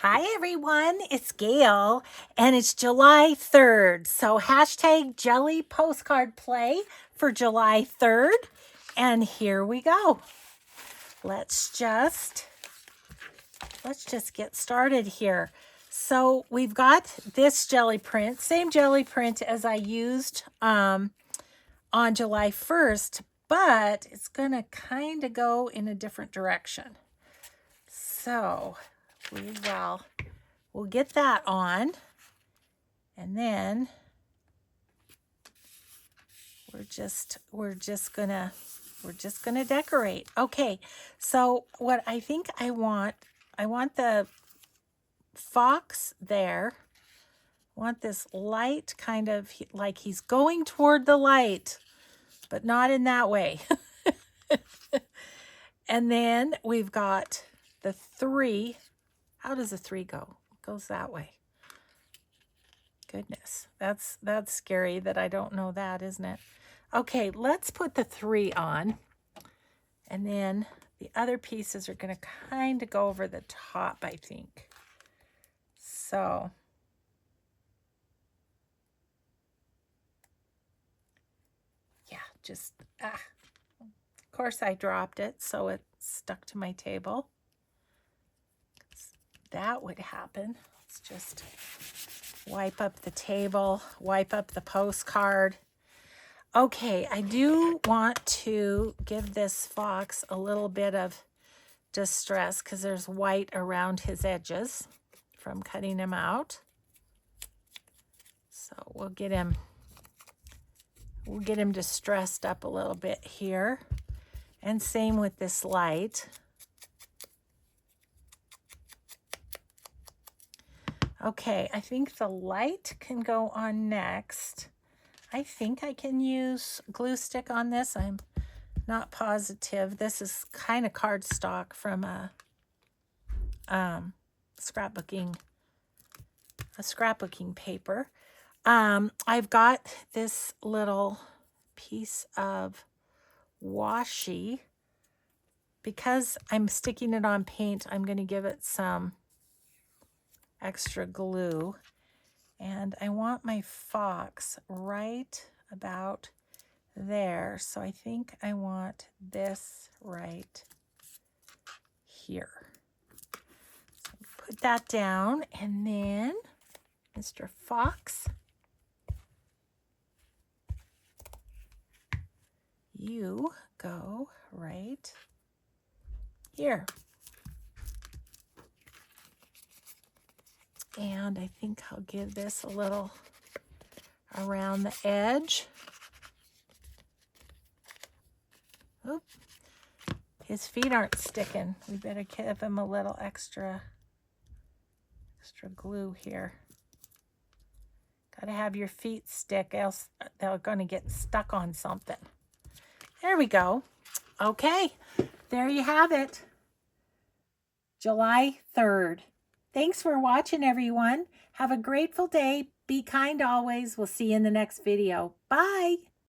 Hi everyone, it's Gail and it's July 3rd. So hashtag jelly postcard play for July 3rd. And here we go. Let's just get started here. So we've got this jelly print, same jelly print as I used on July 1st, but it's gonna kind of go in a different direction. So we'll get that on, and then we're just gonna decorate. Okay, so what I think I want the fox there. I want this light kind of like he's going toward the light, but not in that way. And then we've got the 3. How does the 3 go? It goes that way. Goodness, that's scary that I don't know that, isn't it? Okay, let's put the 3 on. And then the other pieces are going to kind of go over the top, I think. So yeah, just, of course I dropped it, so it stuck to my table. That would happen. Let's just wipe up the table, wipe up the postcard. Okay, I do want to give this fox a little bit of distress because there's white around his edges from cutting him out. So we'll get him distressed up a little bit here. And same with this light. Okay, I think the light can go on next. I think I can use glue stick on this. I'm not positive. This is kind of cardstock from a scrapbooking paper. I've got this little piece of washi. Because I'm sticking it on paint, I'm going to give it some extra glue. And I want my fox right about there. So I think I want this right here. So put that down, and then Mr. Fox, you go right here. And I think I'll give this a little around the edge. Oop. His feet aren't sticking. We better give him a little extra glue here. Gotta have your feet stick, else they're gonna get stuck on something. There we go. Okay, there you have it. July 3rd. Thanks for watching, everyone. Have a grateful day. Be kind always. We'll see you in the next video. Bye.